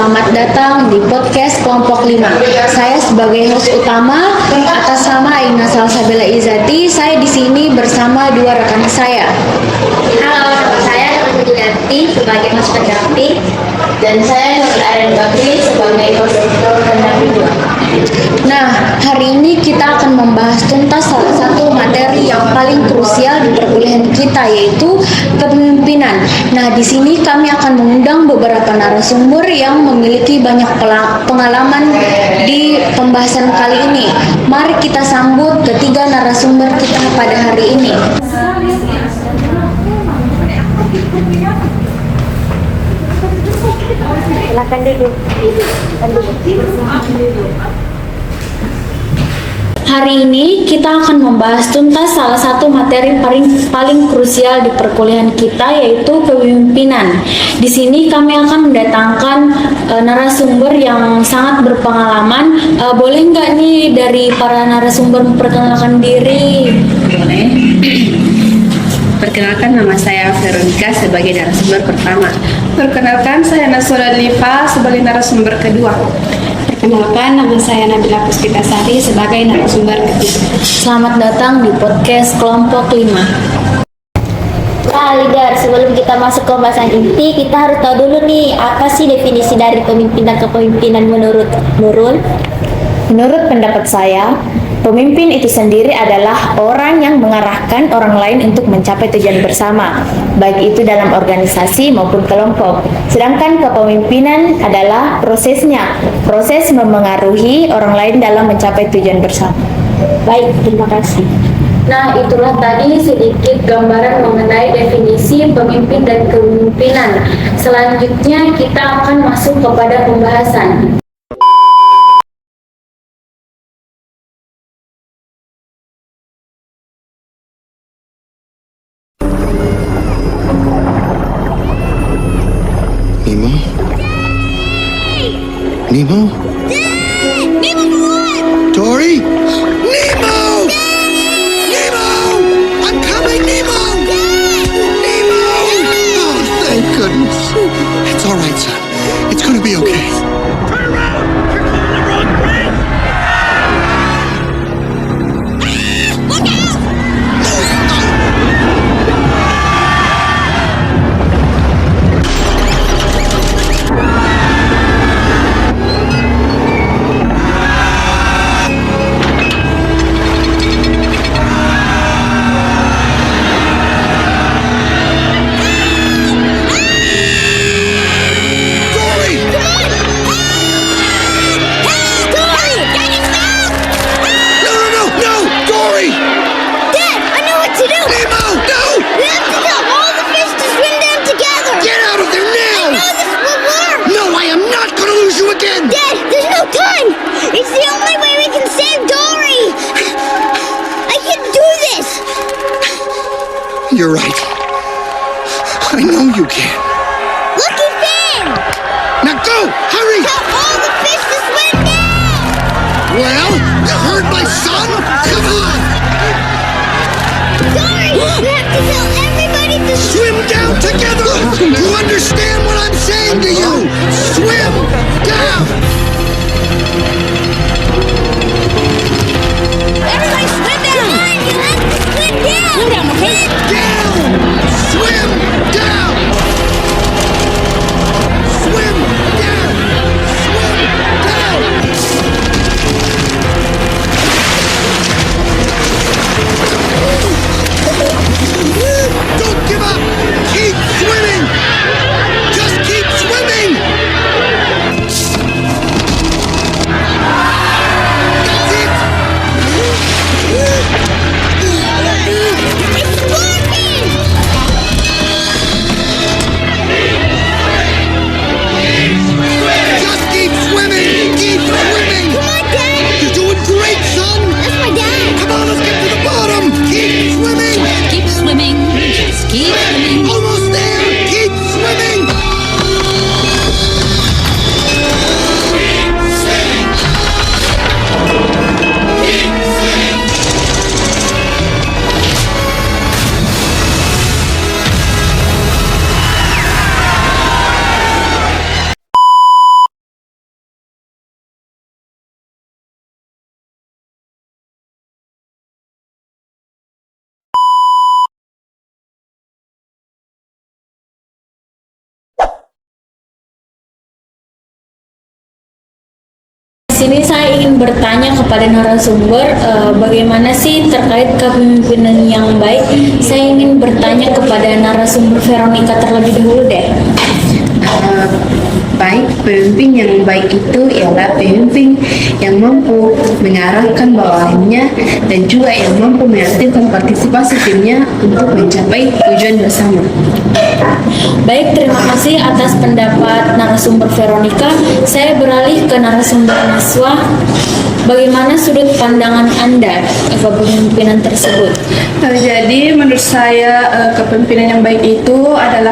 selamat datang di podcast Kelompok 5. Saya sebagai host utama atas nama Aina Salsabila Izati. Saya di sini bersama dua rekan saya. Halo, nama saya Nurul Julianti sebagai host pendamping dan saya Nurul Aren Bakri sebagai host pendamping 2. Nah, hari ini kita akan membahas tuntas salah satu materi yang paling krusial di perkuliahan kita, yaitu kepemimpinan. Nah, di sini kami akan mengundang beberapa narasumber yang memiliki banyak pengalaman di pembahasan kali ini. Mari kita sambut ketiga narasumber kita pada hari ini. Silakan duduk. Hari ini kita akan membahas tuntas salah satu materi paling krusial di perkuliahan kita, yaitu kepemimpinan. Di sini kami akan mendatangkan narasumber yang sangat berpengalaman. Boleh nggak nih dari para narasumber memperkenalkan diri? Boleh. Perkenalkan, nama saya Veronica sebagai narasumber pertama. Perkenalkan, saya Nasura Liva sebagai narasumber kedua. Perkenalkan, nama saya Nabila Puspitasari sebagai narasumber ketiga. Selamat datang di podcast Kelompok 5. Nah, leader, sebelum kita masuk ke pembahasan inti, kita harus tahu dulu nih, apa sih definisi dari pemimpin dan kepemimpinan menurut Nurul? Menurut pendapat saya, pemimpin itu sendiri adalah orang yang mengarahkan orang lain untuk mencapai tujuan bersama, baik itu dalam organisasi maupun kelompok. Sedangkan kepemimpinan adalah prosesnya, proses memengaruhi orang lain dalam mencapai tujuan bersama. Baik, terima kasih. Nah, itulah tadi sedikit gambaran mengenai definisi pemimpin dan kepemimpinan. Selanjutnya kita akan masuk kepada pembahasan. Nemo? Dad! Nemo for what? Dory? Nemo! Dad! Nemo! I'm coming, Nemo! Dad! Nemo! Oh, thank goodness. It's all right, son. It's gonna be okay. Turn around! You're going the wrong way! Look out! You're right. I know you can. Lucky Finn! Now go! Hurry! Tell all the fish to swim down! Well, you heard my son? Come on! Sorry! You have to tell everybody to Swim down together! You understand what I'm saying to you? Swim down! Everybody swim down! Come on, you have to swim down! Swim down, okay? Down! Swim down! Swim down! Swim down! Don't give up! Keep swimming! Just keep swimming! sini saya ingin bertanya kepada narasumber bagaimana sih terkait kepemimpinan yang baik. Saya ingin bertanya kepada narasumber Veronica terlebih dahulu deh. Baik, pemimpin yang baik itu ialah pemimpin yang mampu mengarahkan bawahannya dan juga yang mampu mengaktifkan partisipasi timnya untuk mencapai tujuan bersama. Baik, terima kasih atas pendapat narasumber Veronica. Saya beralih ke narasumber Naswa. Bagaimana sudut pandangan Anda ke kepemimpinan tersebut? Jadi menurut saya kepemimpinan yang baik itu adalah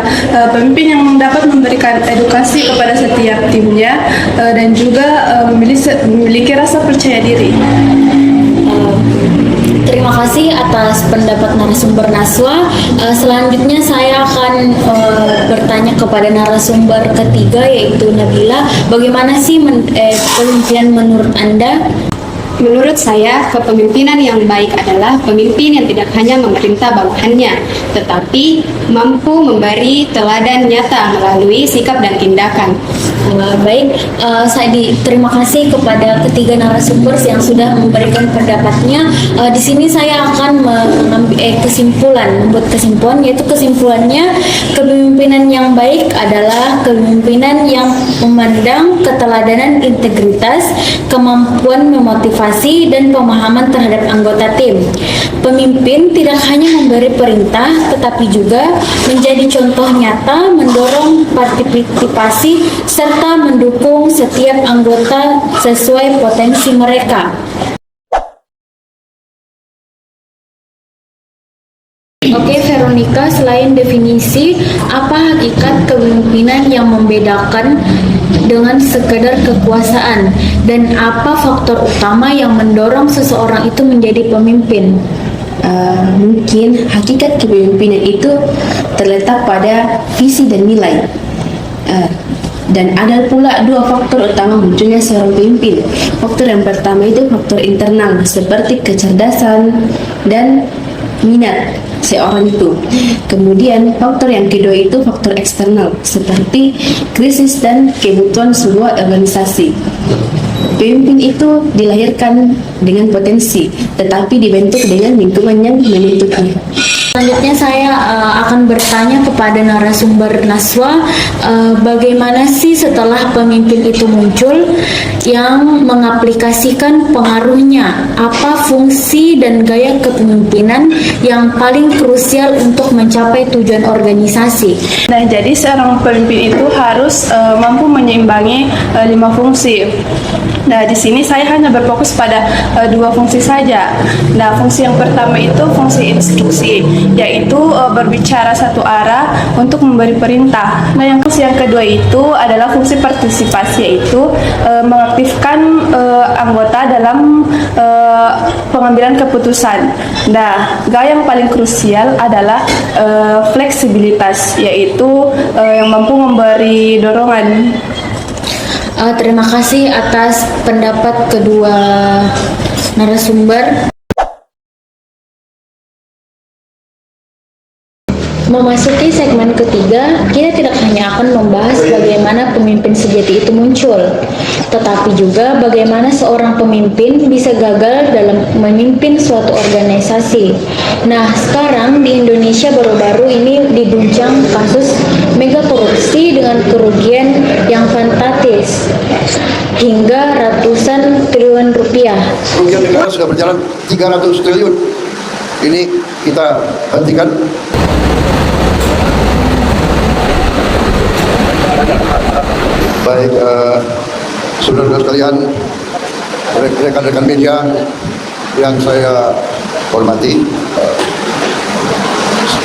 pemimpin yang dapat memberikan edukasi kepada setiap timnya dan juga memiliki rasa percaya diri. Terima kasih atas pendapat narasumber Naswa. Selanjutnya saya akan bertanya kepada narasumber ketiga yaitu Nabila. Bagaimana sih kepemimpinan menurut Anda? Menurut saya, kepemimpinan yang baik adalah pemimpin yang tidak hanya memerintah bawahannya, tetapi mampu memberi teladan nyata melalui sikap dan tindakan. Baik, terima kasih kepada ketiga narasumber yang sudah memberikan pendapatnya. Di sini saya akan membuat kesimpulan, yaitu kesimpulannya kepemimpinan yang baik adalah kepemimpinan yang memandang keteladanan, integritas, kemampuan memotivasi dan pemahaman terhadap anggota tim. Pemimpin tidak hanya memberi perintah, tetapi juga menjadi contoh nyata, mendorong partisipasi serta mendukung setiap anggota sesuai potensi mereka. Oke, Veronica, selain definisi, apa hakikat kepemimpinan yang membedakan dengan sekedar kekuasaan, dan apa faktor utama yang mendorong seseorang itu menjadi pemimpin? Mungkin hakikat kepemimpinan itu terletak pada visi dan nilai. Dan ada pula dua faktor utama munculnya seorang pemimpin. Faktor yang pertama itu faktor internal seperti kecerdasan dan minat seorang itu. Kemudian faktor yang kedua itu faktor eksternal seperti krisis dan kebutuhan sebuah organisasi. Pemimpin itu dilahirkan dengan potensi, tetapi dibentuk dengan lingkungan yang menentukan. Selanjutnya saya akan bertanya kepada narasumber Naswa, bagaimana sih setelah pemimpin itu muncul yang mengaplikasikan pengaruhnya? Apa fungsi dan gaya kepemimpinan yang paling krusial untuk mencapai tujuan organisasi? Nah, jadi seorang pemimpin itu harus mampu menyeimbangi 5 fungsi. Nah, di sini saya hanya berfokus pada 2 fungsi saja. Nah, fungsi yang pertama itu fungsi instruksi, yaitu berbicara satu arah untuk memberi perintah. Nah, yang fungsi yang kedua itu adalah fungsi partisipasi, yaitu mengaktifkan anggota dalam pengambilan keputusan. Nah, gaya yang paling krusial adalah fleksibilitas, yaitu yang mampu memberi dorongan. Terima kasih atas pendapat kedua narasumber. Memasuki segmen ketiga, kita tidak hanya akan membahas bagaimana pemimpin sejati itu muncul, tetapi juga bagaimana seorang pemimpin bisa gagal dalam memimpin suatu organisasi. Nah, sekarang di Indonesia baru-baru ini diguncang kasus mega korupsi dengan kerugian yang fantastis hingga ratusan triliun rupiah. Kerugian negara sudah berjalan 300 triliun. Ini kita hentikan. Baik, saudara-saudara sekalian, rekan-rekan media yang saya hormati,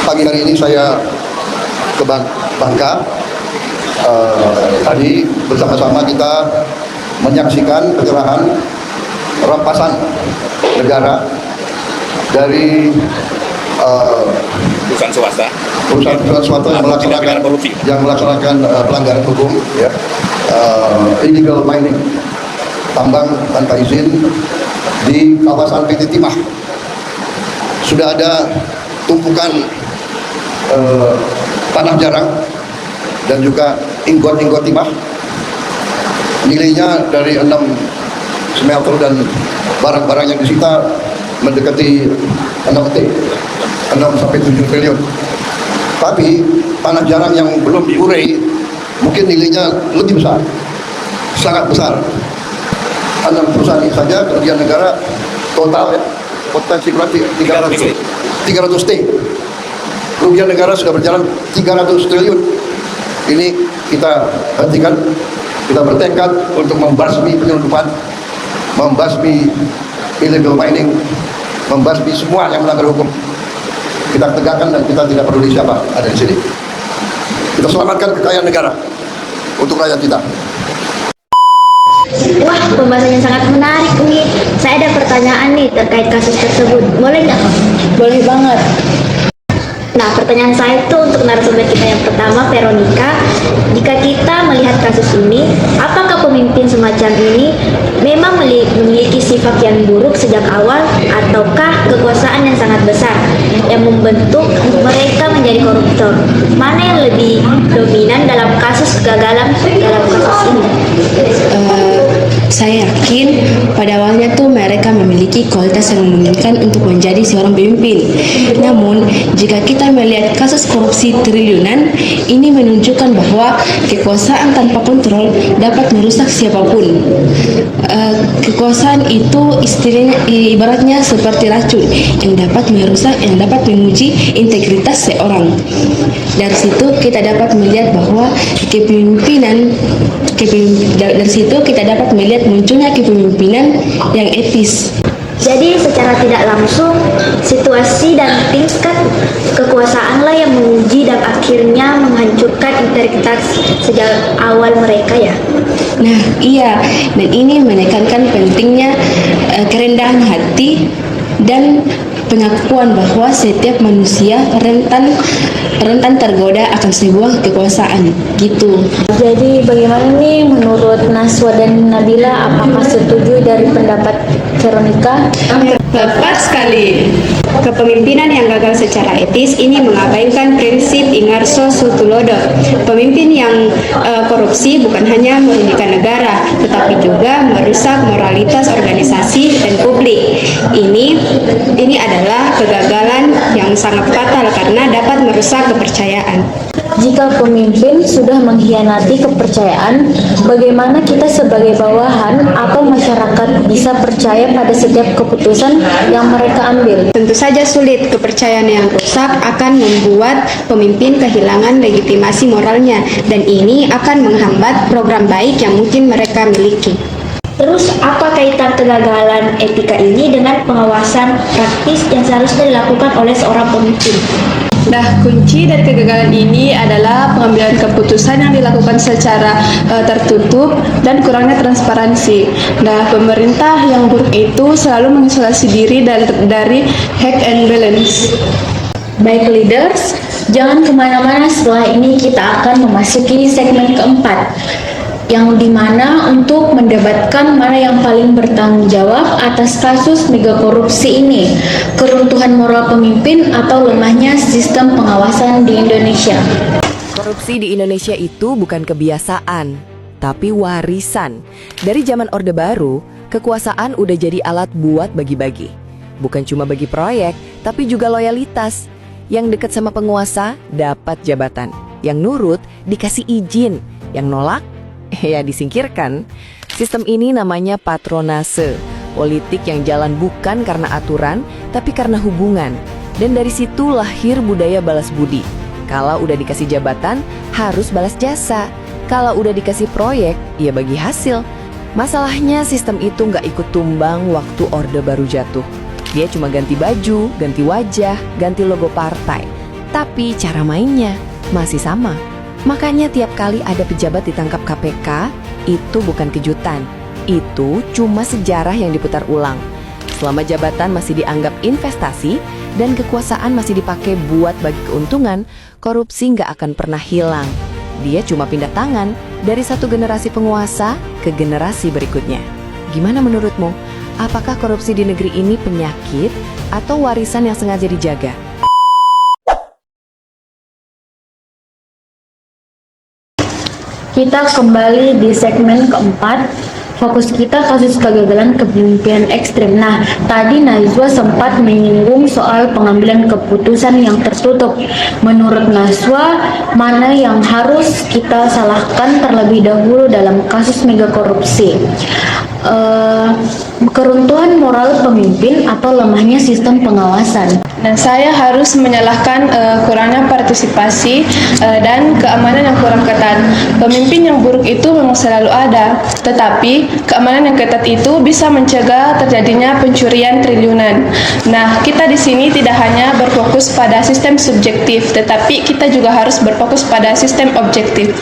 pagi hari ini saya ke Bangka. Tadi bersama-sama kita menyaksikan penyerahan rampasan negara dari perusahaan swasta yang melaksanakan pelanggaran hukum, ya, illegal mining, tambang tanpa izin di kawasan PT Timah. Sudah ada tumpukan tanah jarang dan juga inggot-inggot timah, nilainya dari 6 smelter dan barang-barang yang disita mendekati 6 sampai 7 triliun. Tapi tanah jarang yang belum diurai mungkin nilainya lebih besar, sangat besar. 6 perusahaan ini saja kerugian negara total ya, potensi berarti 300 T. Kerugian negara sudah berjalan 300 triliun. Ini kita hentikan, kita bertekad untuk membasmi penyelundupan, membasmi illegal mining, membasmi semua yang melanggar hukum. Kita tegakkan dan kita tidak peduli siapa ada di sini. Kita selamatkan kekayaan negara untuk rakyat kita. Wah, pembahasan yang sangat menarik nih. Saya ada pertanyaan nih terkait kasus tersebut. Boleh nggak? Boleh banget. Nah, pertanyaan saya itu untuk narasumber kita yang pertama, Veronica. Jika kita melihat kasus ini, apakah pemimpin semacam ini memang memiliki sifat yang buruk sejak awal, ataukah kekuasaan yang sangat besar yang membentuk mereka menjadi koruptor? Mana yang lebih dominan dalam kasus kegagalan dalam kasus ini? Saya yakin pada awalnya tuh mereka memiliki kualitas yang memungkinkan untuk menjadi seorang pemimpin. Namun, jika kita melihat kasus korupsi triliunan, ini menunjukkan bahwa kekuasaan tanpa kontrol dapat merusak siapapun. Kekuasaan itu istilahnya ibaratnya seperti racun yang dapat merusak, yang dapat menguji integritas seorang. Dari situ kita dapat melihat bahwa dari situ kita dapat melihat munculnya kepemimpinan yang etis. Jadi secara tidak langsung, situasi dan tingkat kekuasaanlah yang menguji dan akhirnya menghancurkan integritas sejak awal mereka ya. Nah, iya, dan ini menekankan pentingnya kerendahan hati dan pengakuan bahwa setiap manusia rentan tergoda akan sebuah kekuasaan gitu. Jadi bagaimana nih menurut Naswa dan Nabila, apakah setuju dari pendapat Veronica? Tepat sekali. Kepemimpinan yang gagal secara etis ini mengabaikan prinsip Ingarso Sutulodo. Pemimpin yang korupsi bukan hanya merugikan negara, tetapi juga merusak moralitas organisasi dan publik. Ini adalah kegagalan yang sangat fatal karena dapat merusak kepercayaan. Jika pemimpin sudah mengkhianati kepercayaan, bagaimana kita sebagai bawahan atau masyarakat bisa percaya pada setiap keputusan yang mereka ambil? Tentu saja sulit. Kepercayaan yang rusak akan membuat pemimpin kehilangan legitimasi moralnya, dan ini akan menghambat program baik yang mungkin mereka miliki. Terus apa kaitan kegagalan etika ini dengan pengawasan praktis yang seharusnya dilakukan oleh seorang pemimpin? Nah, kunci dari kegagalan ini adalah pengambilan keputusan yang dilakukan secara tertutup dan kurangnya transparansi. Nah, pemerintah yang buruk itu selalu mengisolasi diri dari check and balance. Baik leaders, jangan kemana-mana, setelah ini kita akan memasuki segmen keempat, yang dimana untuk mendebatkan mana yang paling bertanggung jawab atas kasus mega korupsi ini, keruntuhan moral pemimpin atau lemahnya sistem pengawasan di Indonesia. Korupsi di Indonesia itu bukan kebiasaan, tapi warisan. Dari zaman Orde Baru, kekuasaan udah jadi alat buat bagi-bagi. Bukan cuma bagi proyek, tapi juga loyalitas. Yang dekat sama penguasa dapat jabatan, yang nurut dikasih izin, yang nolak ya disingkirkan. Sistem ini namanya patronase, politik yang jalan bukan karena aturan, tapi karena hubungan. Dan dari situ lahir budaya balas budi. Kalau udah dikasih jabatan, harus balas jasa. Kalau udah dikasih proyek, ya bagi hasil. Masalahnya sistem itu nggak ikut tumbang waktu Orde Baru jatuh. Dia cuma ganti baju, ganti wajah, ganti logo partai. Tapi cara mainnya masih sama. Makanya tiap kali ada pejabat ditangkap KPK, itu bukan kejutan. Itu cuma sejarah yang diputar ulang. Selama jabatan masih dianggap investasi dan kekuasaan masih dipakai buat bagi keuntungan, korupsi nggak akan pernah hilang. Dia cuma pindah tangan dari satu generasi penguasa ke generasi berikutnya. Gimana menurutmu? Apakah korupsi di negeri ini penyakit atau warisan yang sengaja dijaga? Kita kembali di segmen keempat, fokus kita kasus kegagalan kepemimpinan ekstrem. Nah, tadi Najwa sempat menyinggung soal pengambilan keputusan yang tertutup. Menurut Najwa, mana yang harus kita salahkan terlebih dahulu dalam kasus mega korupsi? Keruntuhan moral pemimpin atau lemahnya sistem pengawasan? Nah, saya harus menyalahkan kurangnya partisipasi dan keamanan yang kurang ketat. Pemimpin yang buruk itu memang selalu ada, tetapi keamanan yang ketat itu bisa mencegah terjadinya pencurian triliunan. Nah, kita di sini tidak hanya berfokus pada sistem subjektif, tetapi kita juga harus berfokus pada sistem objektif.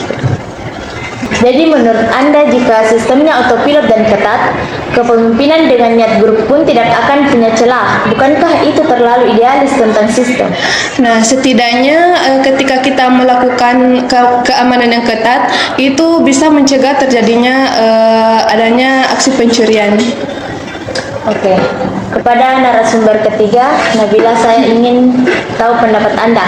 Jadi menurut Anda jika sistemnya autopilot dan ketat, kepemimpinan dengan niat buruk pun tidak akan punya celah. Bukankah itu terlalu idealis tentang sistem? Nah, setidaknya ketika kita melakukan keamanan yang ketat, itu bisa mencegah terjadinya adanya aksi pencurian. Oke. Kepada narasumber ketiga, Nabila, saya ingin tahu pendapat Anda.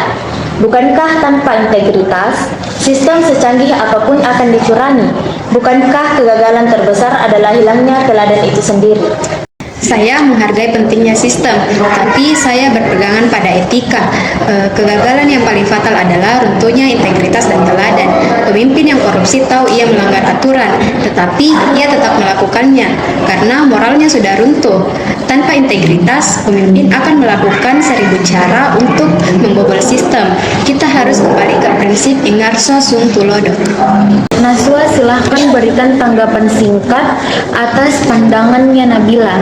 Bukankah tanpa integritas, sistem secanggih apapun akan dicurangi? Bukankah kegagalan terbesar adalah hilangnya teladan itu sendiri? Saya menghargai pentingnya sistem, tapi saya berpegangan pada etika. Kegagalan yang paling fatal adalah runtuhnya integritas dan teladan. Pemimpin yang korupsi tahu ia melanggar aturan, tetapi ia tetap melakukannya karena moralnya sudah runtuh. Tanpa integritas, pemimpin akan melakukan 1000 cara untuk membobol sistem. Kita harus kembali ke prinsip Ingarso Sung Tulodo. Najwa, silahkan berikan tanggapan singkat atas pandangannya Nabila.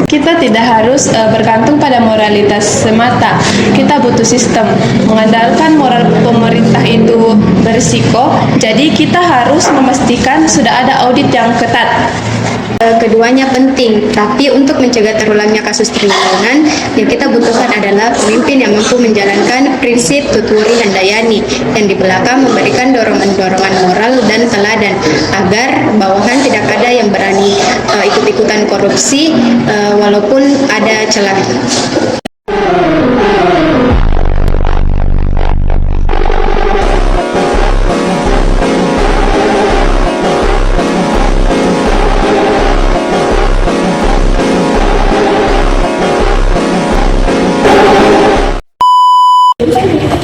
Kita tidak harus bergantung pada moralitas semata. Kita butuh sistem. Mengandalkan moral pemerintah itu berisiko, jadi kita harus memastikan sudah ada audit yang ketat. Keduanya penting, tapi untuk mencegah terulangnya kasus triliunan, yang kita butuhkan adalah pemimpin yang mampu menjalankan prinsip tuturi handayani, yang di belakang memberikan dorongan-dorongan moral dan teladan, agar bawahan tidak ada yang berani ikut-ikutan korupsi walaupun ada celah.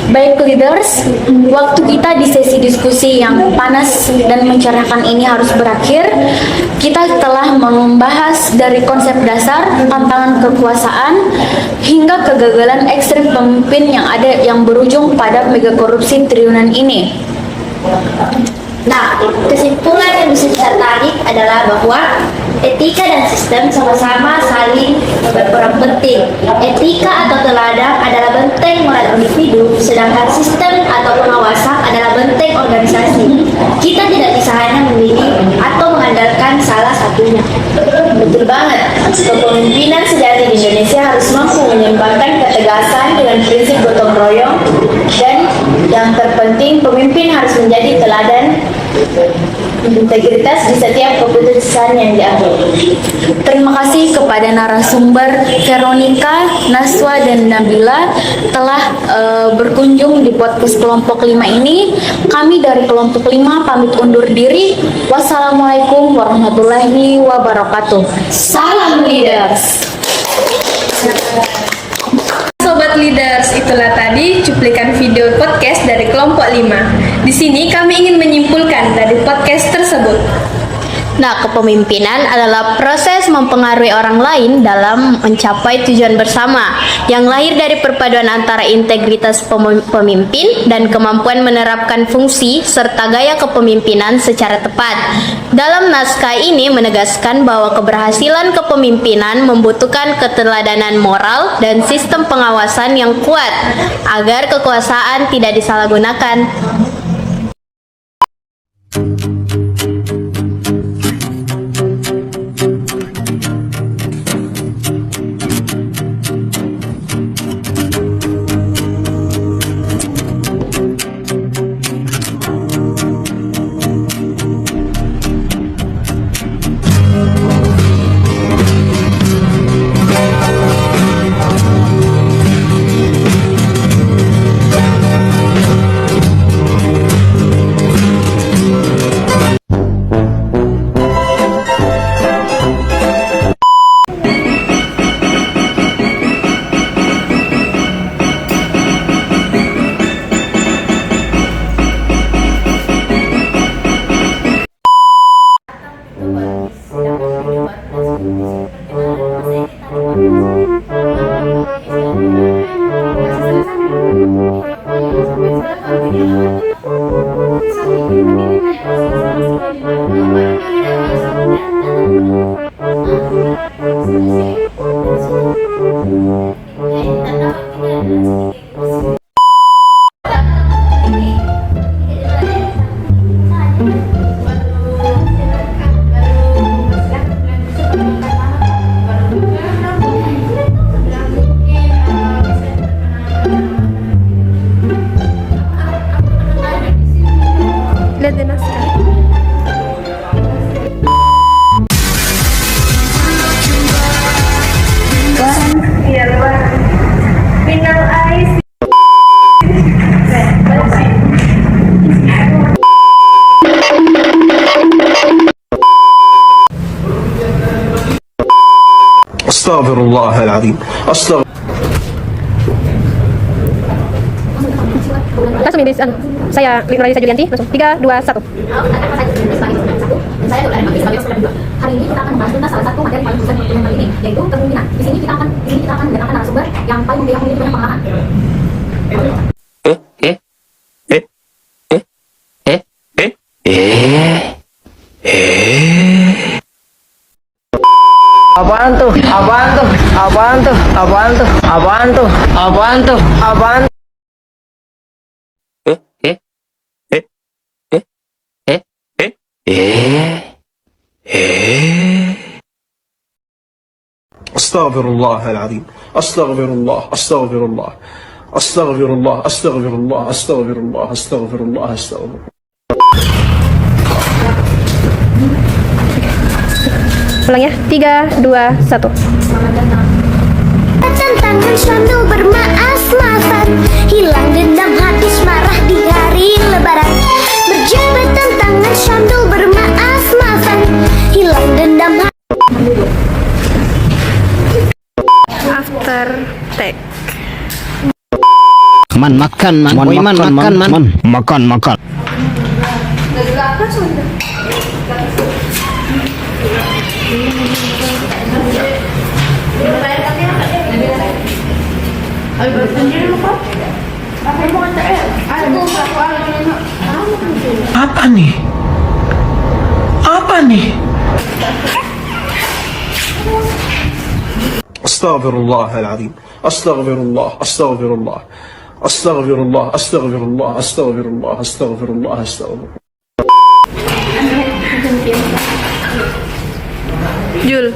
Baik leaders, waktu kita di sesi diskusi yang panas dan mencerahkan ini harus berakhir. Kita telah membahas dari konsep dasar, tantangan kekuasaan, hingga kegagalan ekstrem pemimpin yang berujung pada mega korupsi triliunan ini. Nah, kesimpulan yang bisa kita tarik adalah bahwa etika dan sistem sama-sama saling berperan penting. Etika atau teladan adalah benteng moral individu, sedangkan sistem atau pengawasan adalah benteng organisasi. Kita tidak bisa hanya memilih atau mengandalkan salah satunya. Betul banget. Kepemimpinan sejati di Indonesia harus mampu menyeimbangkan ketegasan dengan prinsip gotong royong, dan yang terpenting pemimpin harus menjadi teladan integritas di setiap keputusan yang diambil. Terima kasih kepada narasumber Veronica, Najwa, dan Nabila telah berkunjung di podcast kelompok 5 ini. Kami dari kelompok 5 pamit undur diri. Wassalamualaikum warahmatullahi wabarakatuh. Salam leaders. Sobat Leaders, itulah tadi cuplikan video podcast dari kelompok 5. Di sini kami ingin menyimpulkan dari podcast tersebut. Nah, kepemimpinan adalah proses mempengaruhi orang lain dalam mencapai tujuan bersama yang lahir dari perpaduan antara integritas pemimpin dan kemampuan menerapkan fungsi serta gaya kepemimpinan secara tepat. Dalam naskah ini menegaskan bahwa keberhasilan kepemimpinan membutuhkan keteladanan moral dan sistem pengawasan yang kuat agar kekuasaan tidak disalahgunakan. Lihat deh naskah. Iya, lebaran. Minal ais. Astaghfirullahaladzim. Langsung ini, saya Nuralisa Julianti, langsung 3, 2, 1. Hari ini kita akan membahas tentang salah satu materi paling susah di perkuliahan kali ini, yaitu kepemimpinan. Di sini kita akan mendatangkan narasumber yang paling memiliki banyak pengalaman. Apaan tuh? Apaan tuh? Apaan tuh? Apaan tuh? Apaan tuh? Apaan tuh? Apaan? Astaghfirullahaladzim. Astaghfirullah. Astaghfirullah. Astaghfirullah. Astaghfirullah. Astaghfirullah. Astaghfirullah. Astaghfirullah. Ulang ya, 3, 2, 1. Tantangan sambil bermaaf-maafan, hilang dendam habis marah di hari lebaran. Berjabat tantangan sambil bermaaf-maafan, hilang dendam After take. Makan, makan. Apa nih? Apa nih? Astaghfirullahaladzim. Astaghfirullah. Astaghfirullah. Astaghfirullah. Astaghfirullah. Astaghfirullah. Astaghfirullah. Astaghfirullah. Jul.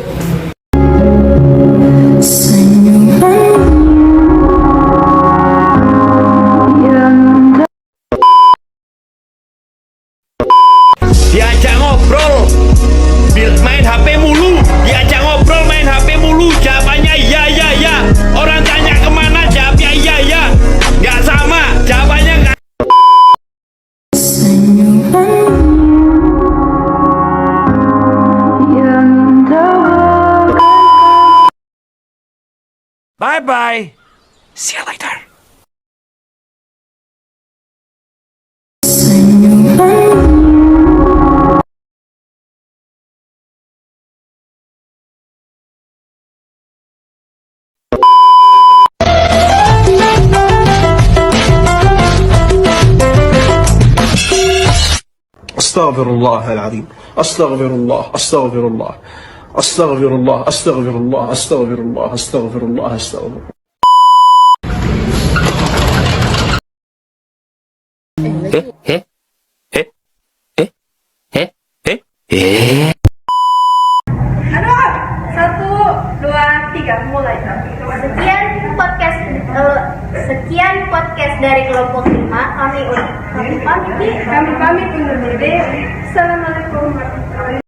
Diajak ngobrol, main HP mulu. Diajak ngobrol, main HP mulu. Jawabannya iya, iya, iya. Orang tanya kemana, jawabnya iya, iya. Nggak sama, jawabannya nggak. Bye-bye. See you later. Astaghfirullahaladzim. Astaghfirullah. Astaghfirullah. Astaghfirullah. Astaghfirullah. Astaghfirullah. Astaghfirullah. Astaghfirullah. Aduh, 1, 2, 3, mulai. Sekian podcast dari kelompok 5. Kami pamit undur diri. Assalamualaikum warahmatullahi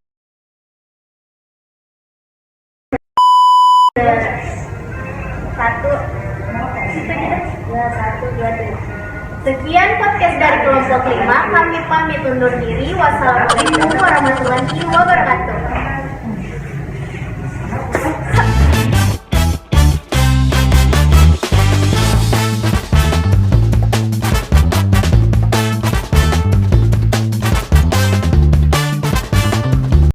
wabarakatuh. Sekian podcast dari kelompok 5. Kami pamit undur diri. Wassalamualaikum warahmatullahi wabarakatuh.